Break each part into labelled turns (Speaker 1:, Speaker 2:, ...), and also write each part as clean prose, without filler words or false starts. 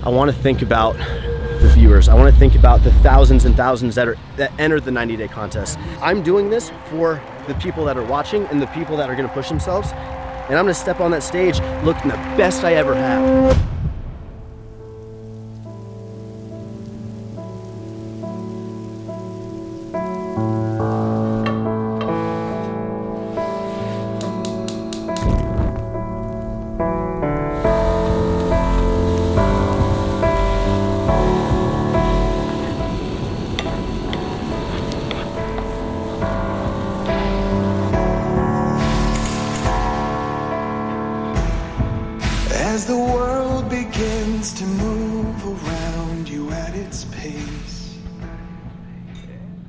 Speaker 1: I want to think about the viewers. I want to think about the thousands and thousands that entered the 90-day contest. I'm doing this for the people that are watching and the people that are going to push themselves. And I'm going to step on that stage looking the best I ever have.
Speaker 2: As the world begins to move around you at its pace.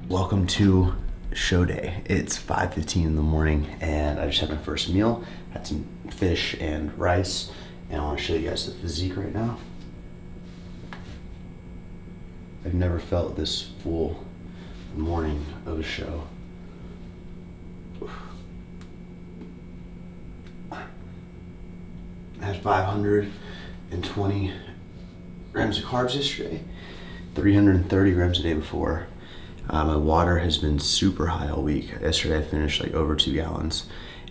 Speaker 1: Welcome to show day. It's 5:15 in the morning and I just had my first meal. Had some fish and rice, and I want to show you guys the physique right now. I've never felt this full morning of a show. I had 520 grams of carbs yesterday, 330 grams a day before. My water has been super high all week. Yesterday I finished like over 2 gallons,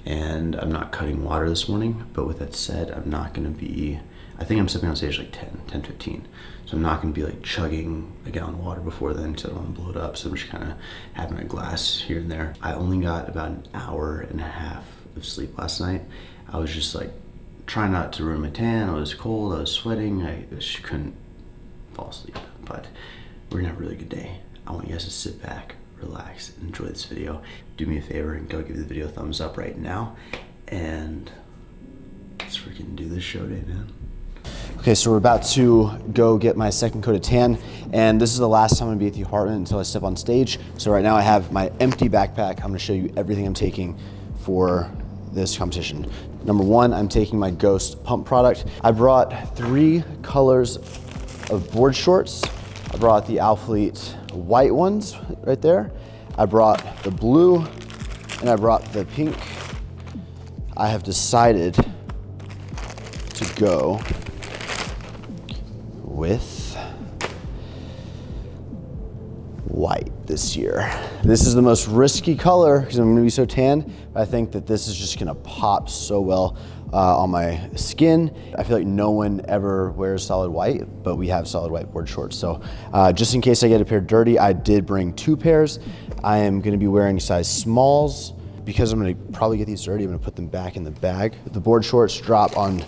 Speaker 1: and I'm not cutting water this morning. But with that said, I'm not gonna be, I think I'm stepping on stage like 10-15. So I'm not gonna be like chugging a gallon of water before then because I don't wanna blow it up. So I'm just kinda having a glass here and there. I only got about an hour and a half of sleep last night. I was just like, trying not to ruin my tan. I was cold, I was sweating, I just couldn't fall asleep. But we're gonna have a really good day. I want you guys to sit back, relax, and enjoy this video. Do me a favor and go give the video a thumbs up right now. And let's freaking do this show day, man. Okay, so we're about to go get my second coat of tan, and this is the last time I'm gonna be at the apartment until I step on stage. So right now I have my empty backpack. I'm gonna show you everything I'm taking for this competition. Number one, I'm taking my Ghost pump product. I brought 3 colors of board shorts. I brought the Alphalete white ones right there. I brought the blue and I brought the pink. I have decided to go with white this year. This is the most risky color because I'm gonna be so tan, but I think that this is just gonna pop so well on my skin. I feel like no one ever wears solid white, but we have solid white board shorts. So just in case I get a pair dirty, I did bring 2 pairs. I am gonna be wearing size smalls. Because I'm gonna probably get these dirty, I'm gonna put them back in the bag. The board shorts drop on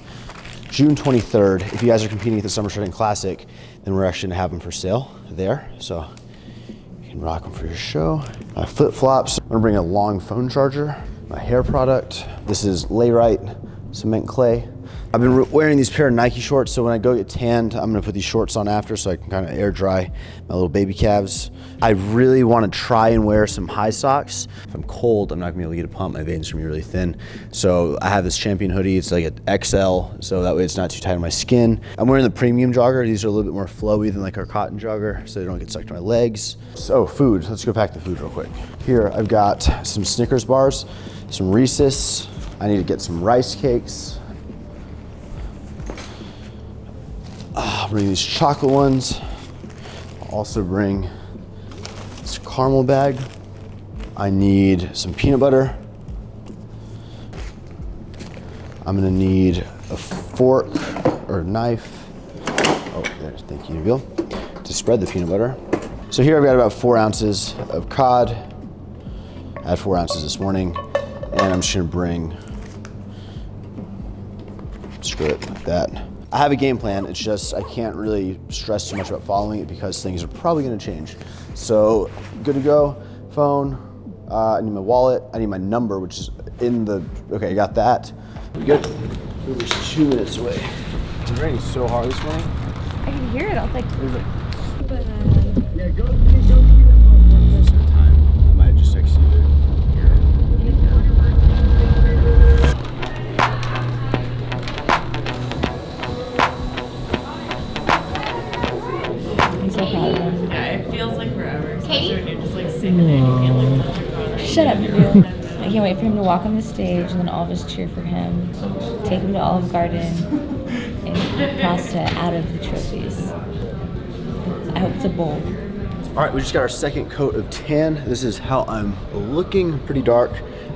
Speaker 1: June 23rd. If you guys are competing at the Summer Shredding Classic, then we're actually gonna have them for sale there. So you can rock them for your show. My flip flops. I'm gonna bring a long phone charger. My hair product. This is Layrite cement clay. I've been wearing these pair of Nike shorts, so when I go get tanned, I'm gonna put these shorts on after so I can kind of air dry my little baby calves. I really wanna try and wear some high socks. If I'm cold, I'm not gonna be able to get a pump. My veins are gonna be really thin. So I have this Champion hoodie. It's like an XL, so that way it's not too tight on my skin. I'm wearing the premium jogger. These are a little bit more flowy than like our cotton jogger, so they don't get stuck to my legs. So food, let's go pack the food real quick. Here, I've got some Snickers bars, some Reese's. I need to get some rice cakes. I'll bring these chocolate ones. I'll also bring this caramel bag. I need some peanut butter. I'm gonna need a fork or a knife. Oh, there, thank you, Nabil, to spread the peanut butter. So here I've got about 4 ounces of cod. I had 4 ounces this morning, and I'm just gonna bring, screw it like that. I have a game plan, it's just I can't really stress too much about following it because things are probably gonna change. So, good to go, phone, I need my wallet, I need my number, which is in the, okay, I got that. We good? Uber's 2 minutes away. It's raining so hard this morning.
Speaker 3: I can hear it, I was like,
Speaker 1: yeah, go most of the time. I might just text you here.
Speaker 3: I'm so proud of him.
Speaker 4: Yeah, it feels like forever. Especially when you're just like sitting there and you can't like touch your phone.
Speaker 3: Shut up, Nabil. I can't wait for him to walk on the stage and then all of us cheer for him. Take him to Olive Garden and pasta out of the trophies. I hope it's a bowl.
Speaker 1: All right, we just got our second coat of tan. This is how I'm looking, pretty dark.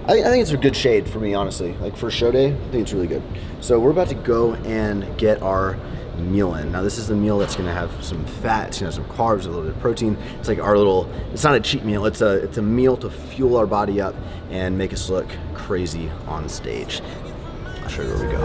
Speaker 1: I think it's a good shade for me, honestly. Like for show day, I think it's really good. So we're about to go and get our meal in. Now this is the meal that's gonna have some fat, it's gonna have some carbs, a little bit of protein. It's like our little, it's not a cheat meal, it's a meal to fuel our body up and make us look crazy on stage. I'll show you where we go.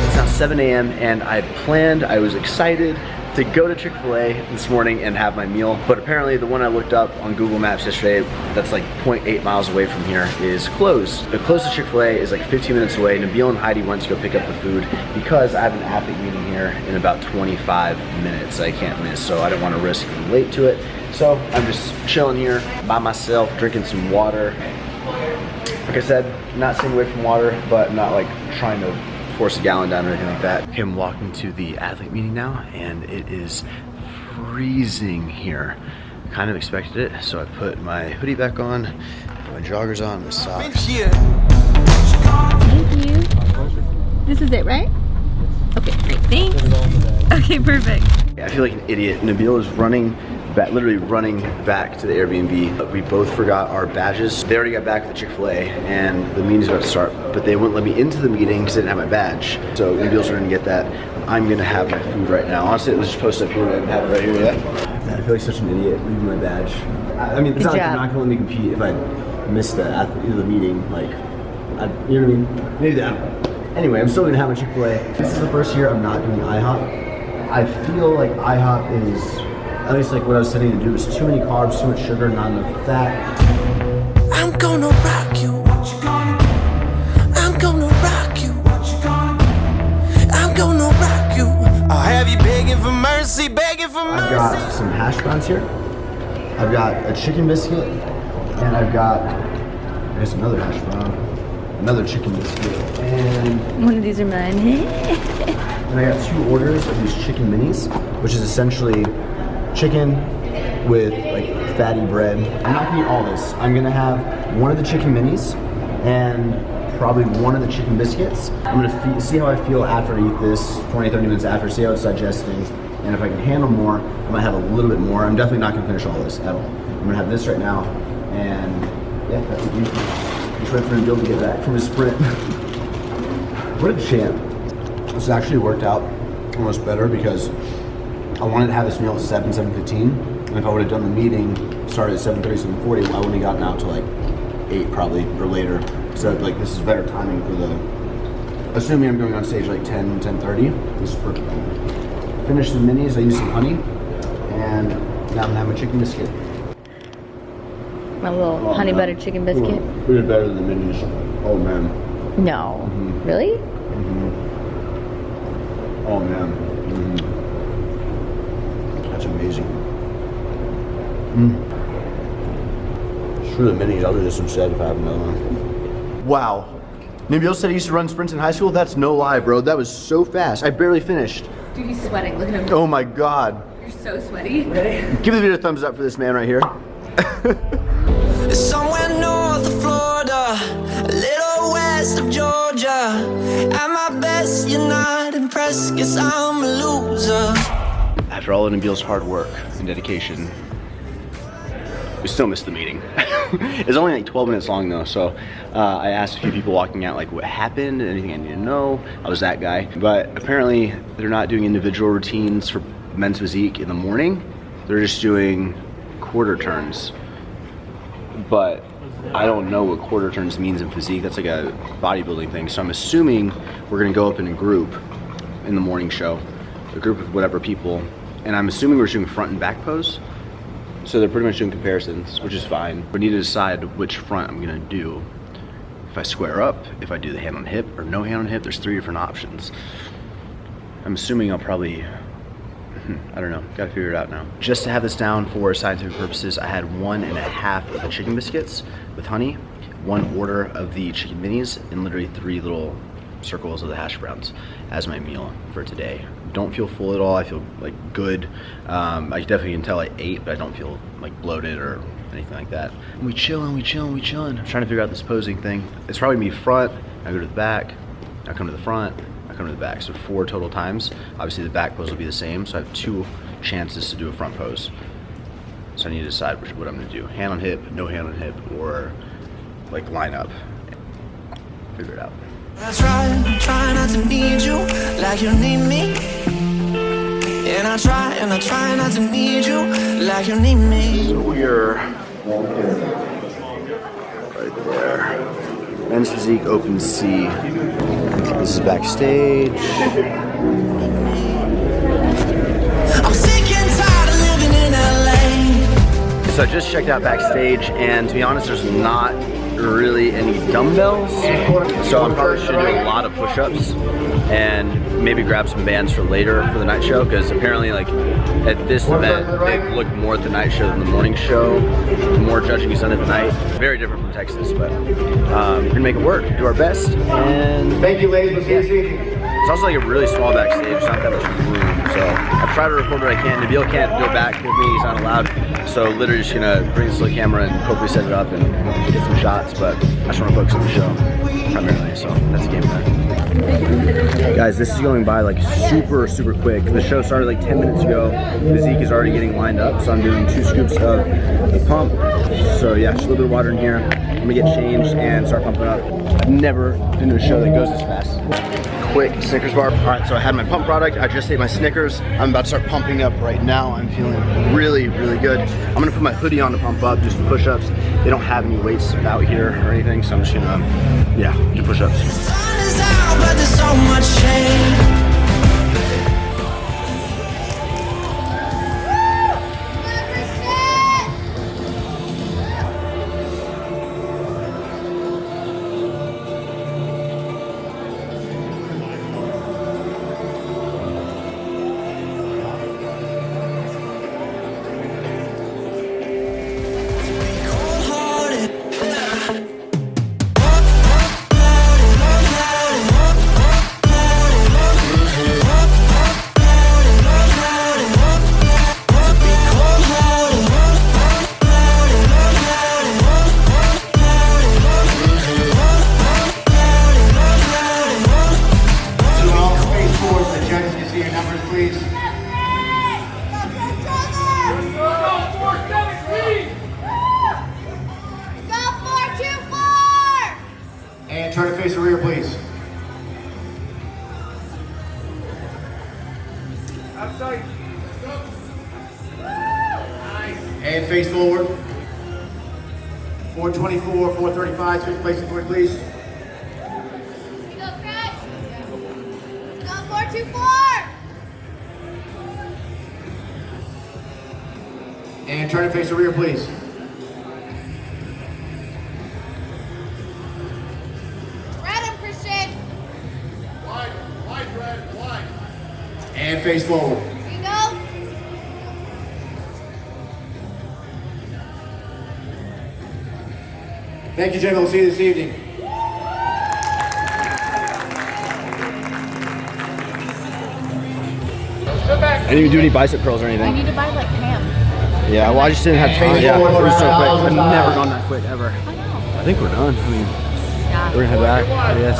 Speaker 1: It's now 7 a.m. and I was excited to go to Chick-fil-A this morning and have my meal, but apparently the one I looked up on Google Maps yesterday that's like 0.8 miles away from here is closed. The closest Chick-fil-A is like 15 minutes away. Nabil and Heidi went to go pick up the food because I have an athlete meeting here in about 25 minutes I can't miss, so I don't want to risk being late to it. So I'm just chilling here by myself, drinking some water. Like I said, not staying away from water, but not like trying to force a gallon down or anything like that. Okay, I'm walking to the athlete meeting now, and it is freezing here. Kind of expected it, so I put my hoodie back on, put my joggers on, my socks.
Speaker 3: Thank you. This is it, right? Okay, great. Thanks. Okay, perfect.
Speaker 1: I feel like an idiot. Nabil is running back, literally running back to the Airbnb. We both forgot our badges. They already got back to the Chick-fil-A and the meeting's about to start, but they wouldn't let me into the meeting because I didn't have my badge. So Nabil's going to get that. I'm going to have my food right now. Honestly, it was just posted up here. I didn't have it right here yet. I feel like such an idiot leaving my badge. I mean, it's not like they're not going to let me compete if I miss the meeting. Like, you know what I mean? Maybe that. Anyway, I'm still going to have my Chick-fil-A. This is the first year I'm not doing IHOP. I feel like IHOP is, at least like what I was studying to do, is too many carbs, too much sugar, not enough fat.
Speaker 2: I'm gonna rock you. What you gonna do? I'm gonna rock you. What you gonna do? I'm gonna rock you. I'll have you begging for mercy, begging for mercy.
Speaker 1: I've got some hash browns here. I've got a chicken biscuit, and I've got, I guess, another hash brown, another chicken biscuit, and
Speaker 3: One of these are mine.
Speaker 1: and I got 2 orders of these chicken minis, which is essentially chicken with like fatty bread. I'm not gonna eat all this. I'm gonna have one of the chicken minis and probably one of the chicken biscuits. I'm gonna see how I feel after I eat this, 20-30 minutes after, see how it's digesting. And if I can handle more, I might have a little bit more. I'm definitely not gonna finish all this at all. I'm gonna have this right now, and yeah, that's what you do. Just wait for Nabil to get back from his sprint. What a champ. This actually worked out almost better because I wanted to have this meal at 7:15, and if I would have done the meeting, started at 7:30, 7:40, I wouldn't have gotten out till like 8 probably, or later. So like this is better timing for the, assuming I'm going on stage like 10, 10:30, this is perfect. Finished the minis, I used some honey, and now I'm gonna have my chicken biscuit.
Speaker 3: My little honey butter chicken biscuit.
Speaker 1: Pretty better than the minis. Oh man.
Speaker 3: No. Really?
Speaker 1: Oh man. That's amazing. Screw the minis, I'll do this instead if I have another one. Wow. Nabil said he used to run sprints in high school? That's no lie, bro. That was so fast. I barely finished.
Speaker 3: Dude, he's sweating. Look at him.
Speaker 1: Oh my God.
Speaker 3: You're so sweaty.
Speaker 1: Give the video a thumbs up for this man right here.
Speaker 2: Somewhere north of Florida, a little west of Georgia. At my best, you're not impressed, guess I'm a loser.
Speaker 1: After all of Nabil's hard work and dedication, we still missed the meeting. It's only like 12 minutes long though, so I asked a few people walking out like what happened, anything I need to know. I was that guy. But apparently they're not doing individual routines for men's physique in the morning. They're just doing quarter turns. But I don't know what quarter turns means in physique. That's like a bodybuilding thing. So I'm assuming we're gonna go up in a group in the morning show, a group of whatever people. And I'm assuming we're doing front and back pose. So they're pretty much doing comparisons, which is fine. We need to decide which front I'm gonna do. If I square up, if I do the hand on hip or no hand on hip, there's 3 different options. I'm assuming I'll probably, I don't know, gotta figure it out now. Just to have this down for scientific purposes, I had 1.5 of the chicken biscuits with honey, 1 order of the chicken minis, and literally 3 little circles of the hash browns as my meal for today. Don't feel full at all. I feel like good. I definitely can tell I ate, but I don't feel like bloated or anything like that. And we chillin', we chillin', we chillin'. I'm trying to figure out this posing thing. It's probably gonna be front, I go to the back, I come to the front, I come to the back. So 4 total times. Obviously the back pose will be the same, so I have 2 chances to do a front pose. So I need to decide what I'm gonna do. Hand on hip, no hand on hip, or like line up. Figure it out.
Speaker 2: I try not to need you like you need me. And I try not to need you like you need me.
Speaker 1: So we're right there. Men's Physique Open C. This is backstage.
Speaker 2: I'm sick and tired of living in LA.
Speaker 1: So I just checked out backstage, and to be honest, there's not really any dumbbells. So I'm probably should do a lot of push-ups and maybe grab some bands for later for the night show, because apparently like at this event they look more at the night show than the morning show. More judging is done at the night. Very different from Texas, but we're gonna make it work, do our best. And
Speaker 5: thank you, ladies. We'll see you soon.
Speaker 1: It's also like a really small backstage, there's not that much room. So I've tried to record what I can. Nabil can't go back with me, he's not allowed. So literally just gonna bring this little camera and hopefully set it up and get some shots, but I just wanna focus on the show primarily, so that's the game plan. Guys, this is going by like super quick. The show started like 10 minutes ago. Physique is already getting lined up, so I'm doing 2 scoops of the pump. So yeah, just a little bit of water in here. I'm gonna get changed and start pumping up. I've never been to a show that goes this fast. Quick Snickers bar. All right, so I had my pump product. I just ate my Snickers. I'm about to start pumping up right now. I'm feeling really good. I'm gonna put my hoodie on to pump up, do some push-ups. They don't have any weights out here or anything, so I'm just gonna, yeah, do push-ups.
Speaker 2: Sun is out, but there's so much shade.
Speaker 5: And turn to face the rear, please. Outside. And face forward. 424, 435, switch places forward, please.
Speaker 6: Go, Fred. Go, 424.
Speaker 5: And turn to face the rear, please. And face forward.
Speaker 6: Here you go.
Speaker 5: Thank you, gentlemen. We'll see you this evening.
Speaker 1: I didn't even do any bicep curls or
Speaker 4: I
Speaker 1: anything.
Speaker 4: need to buy like Pam.
Speaker 1: Yeah, well I just didn't have time. Yeah, it was so quick. I've never gone that quick ever.
Speaker 4: I know.
Speaker 1: I think we're done. I mean,
Speaker 4: Yeah.
Speaker 1: we're gonna head back. Yes.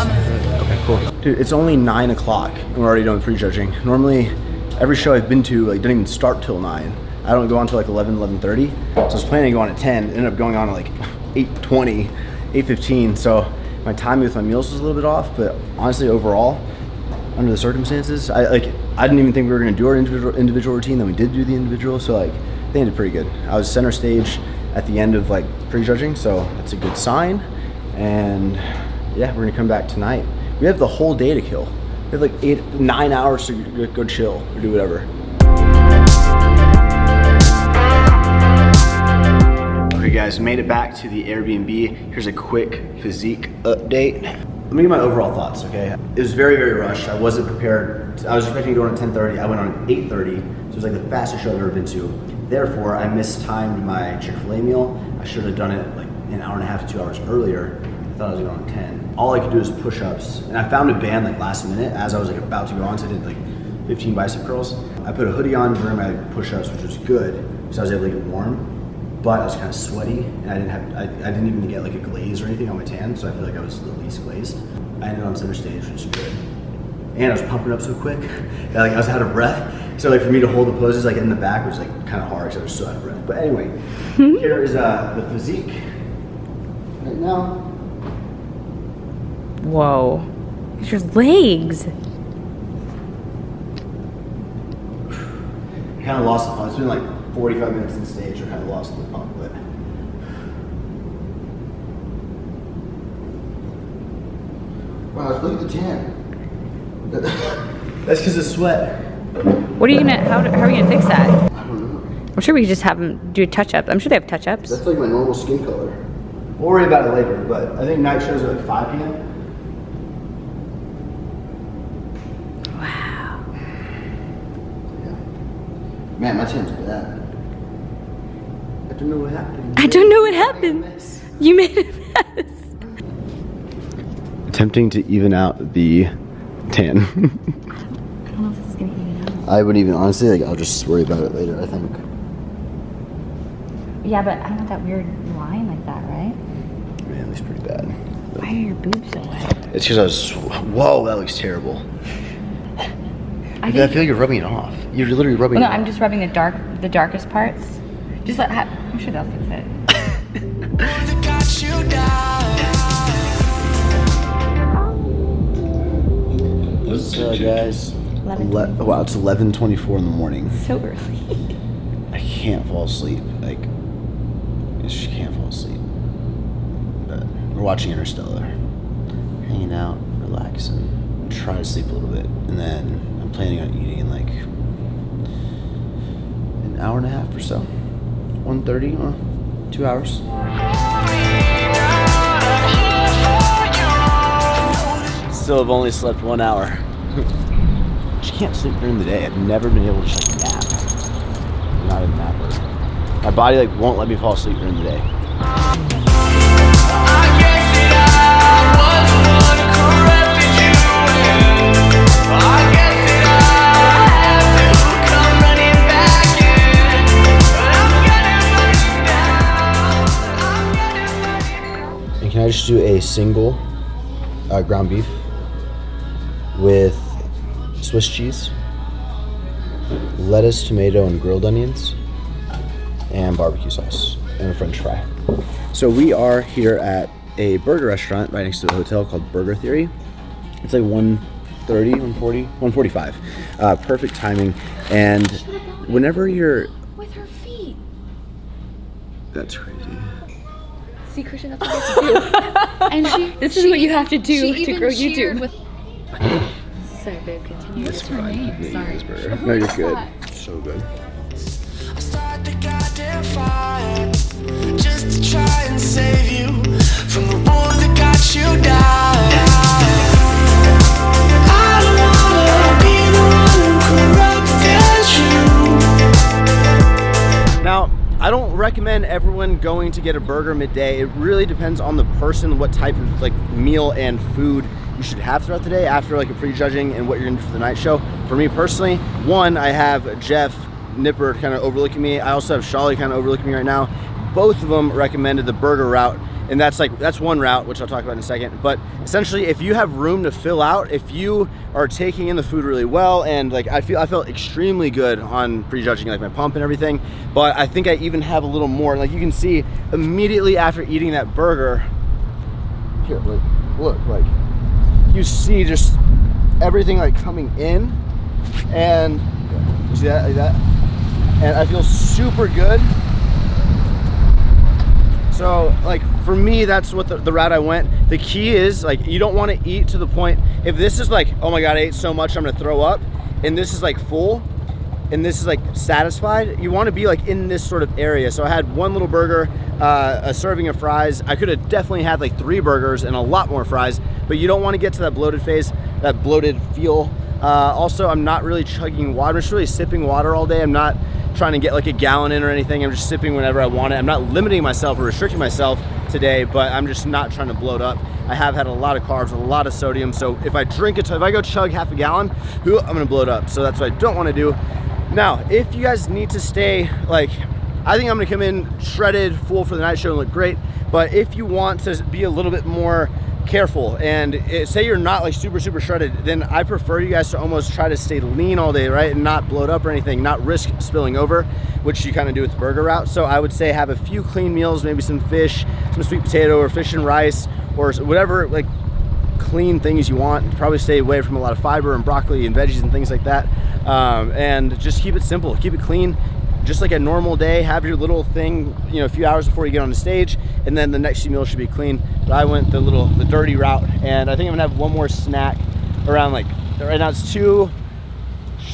Speaker 1: Okay, cool. Dude, it's only 9 o'clock and we're already doing pre-judging. Normally, every show I've been to like doesn't even start till 9. I don't go on till like 11, 11:30. So I was planning to go on at 10. Ended up going on at like 8:20, 8:15. So my timing with my meals was a little bit off, but honestly, overall, under the circumstances, I didn't even think we were gonna do our individual routine. Then we did do the individual, so like they did pretty good. I was center stage at the end of like pre-judging, so that's a good sign. And yeah, we're gonna come back tonight. We have the whole day to kill. We have like 9 hours to go chill or do whatever. Okay guys, made it back to the Airbnb. Here's a quick physique update. Let me give my overall thoughts, okay? It was very rushed. I wasn't prepared. I was expecting to go on at 10:30. I went on at 8:30. So it was like the fastest show I've ever been to. Therefore, I mistimed my Chick-fil-A meal. I should have done it like an hour and a half to 2 hours earlier. I thought I was going on 10. All I could do is push-ups. And I found a band like last minute as I was like about to go on, so I did like 15 bicep curls. I put a hoodie on during my push-ups, which was good, because I was able to get warm. but I was kind of sweaty, and I didn't even get like a glaze or anything on my tan, so I feel like I was the least glazed. I ended on center stage, which is good. And I was pumping up so quick that like I was out of breath. So like for me to hold the poses like in the back was like kind of hard because I was so out of breath. But anyway, here is the physique right now.
Speaker 3: Whoa. It's your legs.
Speaker 1: I kind of lost the pump. It's been like 45 minutes on stage. I kind of lost the pump, but. Wow, look at the tan. That's because of sweat.
Speaker 3: What are you gonna, how are we gonna fix that?
Speaker 1: I don't know.
Speaker 3: I'm sure we could just have them do a touch-up. I'm sure they have touch-ups.
Speaker 1: That's like my normal skin color. We'll worry about it later, but I think night shows are like 5 p.m.
Speaker 3: Wow.
Speaker 1: Yeah. Man, my tan's bad. I don't know what happened.
Speaker 3: I don't know what happened. You made a mess.
Speaker 1: Attempting to even out the tan.
Speaker 3: I don't know if this is gonna even out.
Speaker 1: I wouldn't even, honestly, like, I'll just worry about it later, I think.
Speaker 3: Yeah, but I don't want that weird line like that, right?
Speaker 1: Man, it looks pretty bad.
Speaker 3: Why are your boobs so wet?
Speaker 1: It's because I was, whoa, that looks terrible. I feel like you're rubbing it off. You're literally rubbing it off.
Speaker 3: No, I'm just rubbing the darkest parts. Just let, I'm sure they'll fix it.
Speaker 1: What's up, guys?
Speaker 3: 11.
Speaker 1: Wow, it's 11:24 in the morning.
Speaker 3: So early.
Speaker 1: I can't fall asleep. Like, I just can't fall asleep. But we're watching Interstellar, hanging out, relaxing, try to sleep a little bit, and then I'm planning on eating in like an hour and a half or so. 1:30, 2 hours. Still have only slept 1 hour. Just can't sleep during the day. I've never been able to just like nap. I'm not a napper. My body like won't let me fall asleep during the day. And can I just do a single ground beef with Swiss cheese, lettuce, tomato, and grilled onions, and barbecue sauce, and a french fry. So we are here at a burger restaurant right next to the hotel called Burger Theory. It's like 1:30, 1:40, 1:45. Perfect timing. And whenever you're...
Speaker 3: With her feet.
Speaker 1: That's crazy.
Speaker 3: See, Christian, that's what you have to do. And this is what you have to do to grow YouTube. Sorry, babe, continue.
Speaker 1: It's fine.
Speaker 3: Sorry.
Speaker 1: No, you're good. So good.
Speaker 2: I start the goddamn fire just to try and save you from the wolves that got you down. I don't wanna be the one who corrupted you.
Speaker 1: Now, I don't recommend everyone going to get a burger midday. It really depends on the person, what type of like meal and food you should have throughout the day after like a prejudging and what you're gonna do for the night show. For me personally, one, I have Jeff Nipper kind of overlooking me. I also have Shawley kind of overlooking me right now. Both of them recommended the burger route, and that's one route, which I'll talk about in a second. But essentially, if you have room to fill out, if you are taking in the food really well, and like I felt extremely good on prejudging like my pump and everything, but I think I even have a little more. Like you can see immediately after eating that burger, here, look, like you see just everything like coming in, and you see that, like that, and I feel super good. So like for me, that's what the route I went. The key is like you don't want to eat to the point, if this is like, oh my god, I ate so much I'm gonna throw up, and this is like full and this is like satisfied, you want to be like in this sort of area. So I had one little burger, a serving of fries. I could have definitely had like 3 burgers and a lot more fries, but you don't want to get to that bloated phase, that bloated feel. Also, I'm not really chugging water. I'm just really sipping water all day. I'm not trying to get like a gallon in or anything. I'm just sipping whenever I want it. I'm not limiting myself or restricting myself today, but I'm just not trying to bloat up. I have had a lot of carbs, a lot of sodium. So if I if I go chug half a gallon, I'm gonna bloat up. So that's what I don't want to do. Now, if you guys need to stay like I think I'm gonna come in shredded, full for the night show and look great. But if you want to be a little bit more careful and say you're not like super shredded, then I prefer you guys to almost try to stay lean all day, right? And not bloat up or anything, not risk spilling over, which you kind of do with the burger route. So I would say have a few clean meals, maybe some fish, some sweet potato or fish and rice or whatever like clean things you want. Probably stay away from a lot of fiber and broccoli and veggies and things like that. And just keep it simple, keep it clean. Just like a normal day, have your little thing, you know, a few hours before you get on the stage, and then the next few meals should be clean. But I went the dirty route, and I think I'm gonna have one more snack around like, right now it's 2,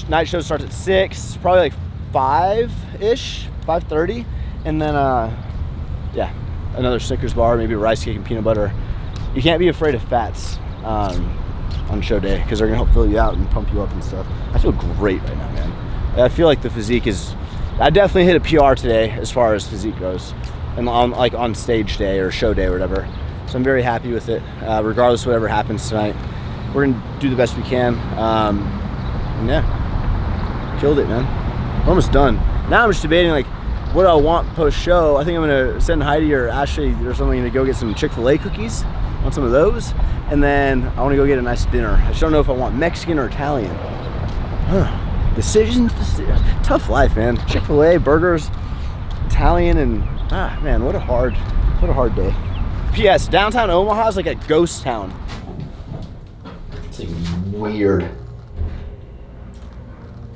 Speaker 1: night show starts at 6, probably like 5-ish, 5:30, and then yeah, another Snickers bar, maybe a rice cake and peanut butter. You can't be afraid of fats on show day, because they're gonna help fill you out and pump you up and stuff. I feel great right now, man. I feel like the physique is, I definitely hit a PR today as far as physique goes, and on stage day or show day or whatever. So I'm very happy with it, regardless of whatever happens tonight. We're gonna do the best we can. And yeah, killed it, man. We're almost done. Now I'm just debating like what do I want post show. I think I'm gonna send Heidi or Ashley or something to go get some Chick-fil-A cookies. I want some of those, and then I want to go get a nice dinner. I just don't know if I want Mexican or Italian. Decisions, tough life, man. Chick-fil-A, burgers, Italian, and man, what a hard day. P.S. Downtown Omaha is like a ghost town. It's like weird.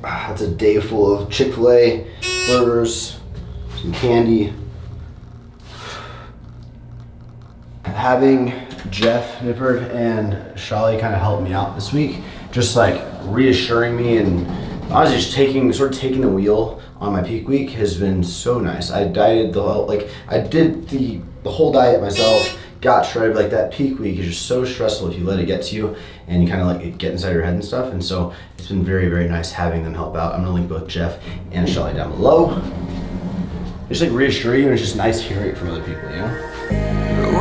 Speaker 1: It's a day full of Chick-fil-A, burgers, some candy. Having Jeff Nippert and Shali kind of helped me out this week, just like reassuring me, and honestly just taking the wheel on my peak week has been so nice. I dieted I did the whole diet myself, got shredded. Like that peak week is just so stressful if you let it get to you and you kind of like it get inside your head and stuff. And so it's been very nice having them help out. I'm gonna link both Jeff and Shali down below. Just like reassure you, and it's just nice hearing it from other people, you know?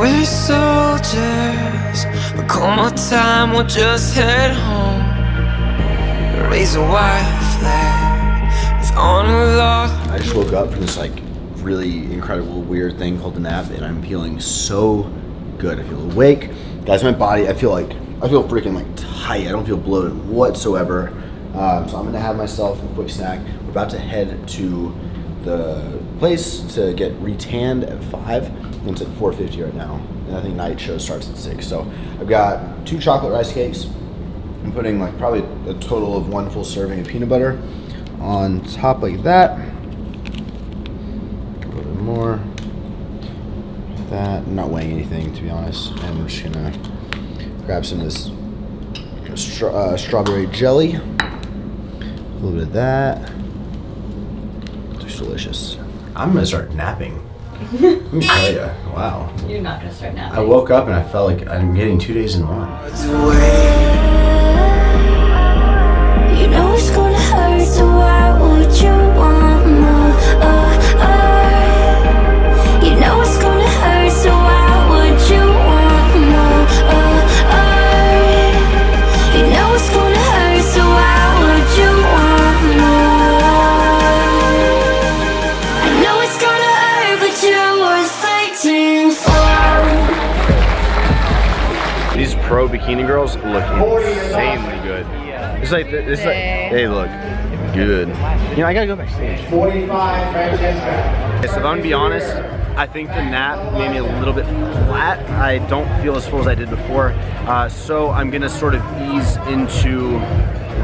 Speaker 2: We're soldiers, but come on time, we'll just head home. Raise a white flag with honor lost.
Speaker 1: I just woke up from this like really incredible weird thing called a nap, and I'm feeling so good. I feel awake. Guys, my body, I feel freaking like tight. I don't feel bloated whatsoever. So I'm gonna have myself a quick snack. We're about to head to the place to get retanned at 5. It's at 4:50 right now, and I think night show starts at 6. So I've got 2 chocolate rice cakes. I'm putting like probably a total of 1 full serving of peanut butter on top like that. A little bit more. Like that. I'm not weighing anything, to be honest. And I'm just gonna grab some of this strawberry jelly. A little bit of that. It's delicious. I'm gonna start napping. Let me tell you, wow.
Speaker 3: You're not gonna start napping.
Speaker 1: I woke up and I felt like I'm getting 2 days in one.
Speaker 6: You know it's gonna hurt, so why would you want more? You know it's gonna hurt, so why would you want more? You know it's gonna hurt, so why would you want more? I know it's gonna hurt, but you're worth fighting for.
Speaker 1: These pro bikini girls look insanely good. It's like they look good. You know, I gotta go backstage.
Speaker 5: 45, Francesca.
Speaker 1: So if I'm gonna be honest, I think the nap made me a little bit flat. I don't feel as full as I did before. So I'm gonna sort of ease into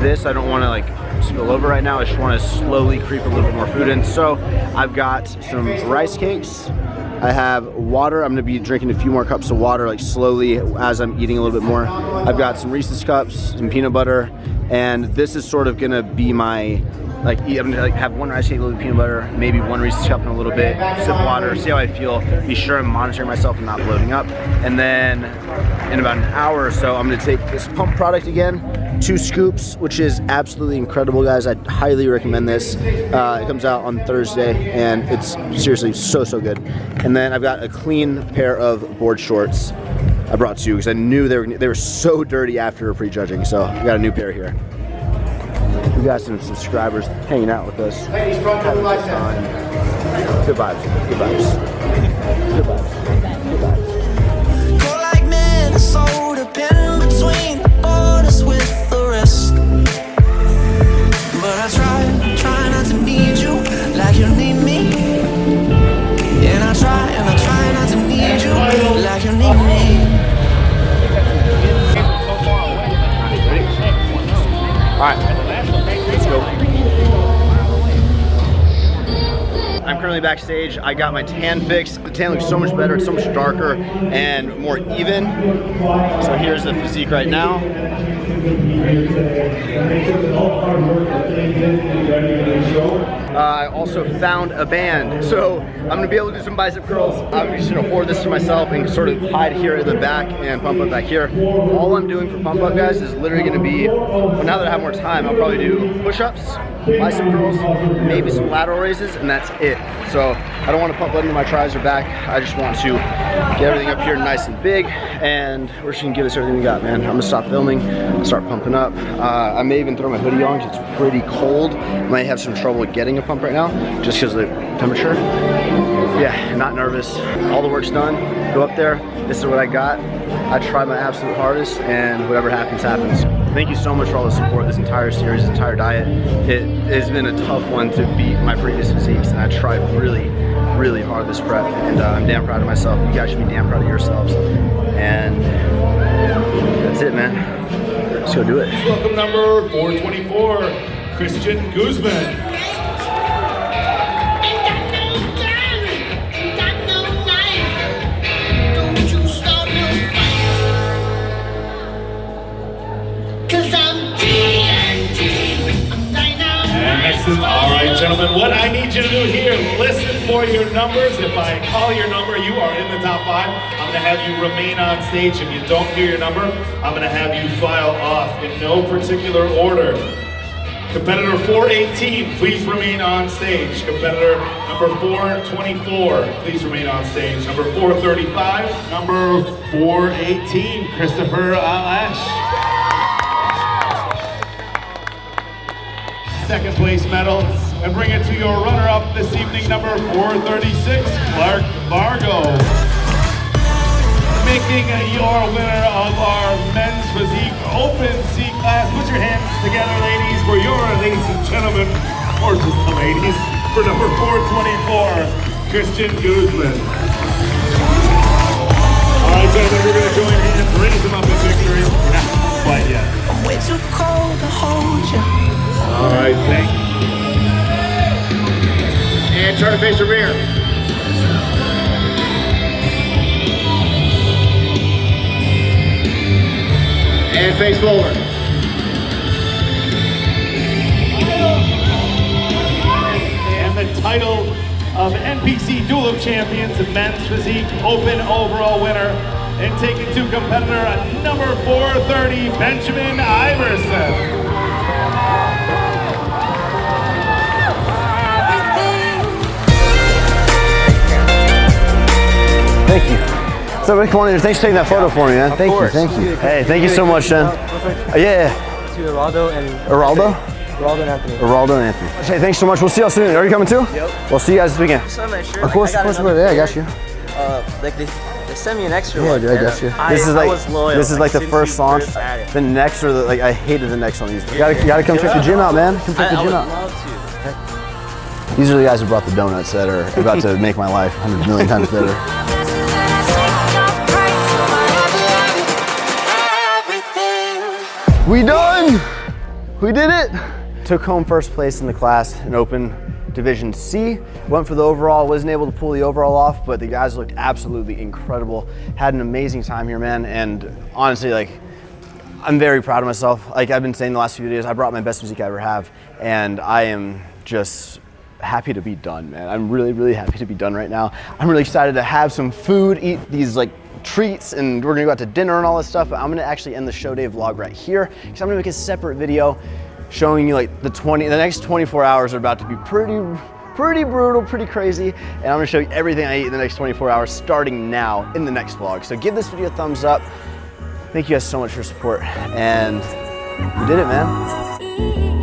Speaker 1: this. I don't wanna like spill over right now. I just wanna slowly creep a little bit more food in. So I've got some rice cakes. I have water. I'm gonna be drinking a few more cups of water like slowly as I'm eating a little bit more. I've got some Reese's cups, some peanut butter, and this is sort of gonna be my I'm gonna like have 1 rice cake, a little bit of peanut butter, maybe 1 Reese's cup and a little bit, sip water, see how I feel, be sure I'm monitoring myself and not bloating up. And then in about an hour or so, I'm gonna take this pump product again, 2 scoops, which is absolutely incredible, guys. I highly recommend this. It comes out on Thursday, and it's seriously so good. And then I've got a clean pair of board shorts. I brought 2 because I knew they were so dirty after prejudging, so I got a new pair here. We got some subscribers hanging out with us.
Speaker 5: Ladies, front to the left hand.
Speaker 1: Good vibes. Good vibes. Good vibes. Good vibes.
Speaker 2: Go like Minnesota, pen between the borders with the rest. But I try not to need you like you need me. And I try not to need you like you need me.
Speaker 1: All right, let's go. I'm currently backstage. I got my tan fixed. The tan looks so much better. It's so much darker and more even. So here's the physique right now. I also found a band. So I'm gonna be able to do some bicep curls. I'm just gonna hoard this to myself and sort of hide here in the back and pump up back here. All I'm doing for pump up, guys, is literally gonna be, well, now that I have more time, I'll probably do push-ups, bicep curls, maybe some lateral raises, and that's it. So I don't want to pump blood into my tris or back. I just want to get everything up here nice and big, and we're just gonna give this everything we got, man. I'm gonna stop filming, start pumping up. I may even throw my hoodie on because it's pretty cold. Might have some trouble getting a pump right now, just because of the temperature. Yeah, not nervous. All the work's done. Go up there. This is what I got. I try my absolute hardest, and whatever happens, happens. Thank you so much for all the support this entire series, this entire diet. It has been a tough one to beat my previous physiques, and I tried really, really hard this prep, and I'm damn proud of myself. You guys should be damn proud of yourselves. And that's it, man. Let's go do it.
Speaker 7: Welcome number 424, Christian Guzman. All right, gentlemen, what I need you to do here, listen for your numbers. If I call your number, you are in the top 5. I'm gonna have you remain on stage. If you don't hear your number, I'm gonna have you file off in no particular order. Competitor 418, please remain on stage. Competitor number 424, please remain on stage. Number 435, number 418, Christopher Alash. Second place medal, and bring it to your runner-up this evening, number 436, Clark Vargo. Making your winner of our men's physique open C class. Put your hands together, ladies, for your ladies and gentlemen, or just the ladies, for number 424, Christian Guzman. All right, gentlemen, we're gonna join hands, raise them up in victory. Not quite yet.
Speaker 2: I'm way too cold to hold you.
Speaker 7: All right, thank you.
Speaker 1: And turn to face the rear. And face forward.
Speaker 7: And the title of NPC Duel of Champions, men's physique open overall winner, and taking to competitor at number 430, Benjamin Iverson.
Speaker 1: Thank you. So everybody come on in. Thanks for taking that photo for me, man. Thank you, thank you. Hey, thank you so much, Jen. Yeah.
Speaker 8: To Geraldo and
Speaker 1: Geraldo?
Speaker 8: Geraldo and Anthony.
Speaker 1: Geraldo and Anthony. Hey, thanks so much. We'll see y'all soon. Are you coming too?
Speaker 8: Yep.
Speaker 1: We'll see you guys this weekend. Of course, yeah, I got you.
Speaker 8: Like they sent me an extra
Speaker 1: yeah,
Speaker 8: one.
Speaker 1: Dude, I got you. This is like the first launch. The next or the I hated the next one. You gotta come check the gym out, man. Come check the gym out.
Speaker 8: I would love to.
Speaker 1: These are the guys who brought the donuts that are about to make my life 100 million times better. We done! We did it! Took home first place in the class in Open Division C. Went for the overall, wasn't able to pull the overall off, but the guys looked absolutely incredible. Had an amazing time here, man, and honestly, like, I'm very proud of myself. Like I've been saying the last few videos, I brought my best physique I ever have, and I am just happy to be done, man. I'm really, really happy to be done right now. I'm really excited to have some food, eat these like treats, and we're gonna go out to dinner and all this stuff, but I'm gonna actually end the show day vlog right here, because I'm gonna make a separate video showing you like the next 24 hours are about to be pretty brutal, pretty crazy, and I'm gonna show you everything I eat in the next 24 hours starting now in the next vlog. So give this video a thumbs up. Thank you guys so much for your support, and we did it, man.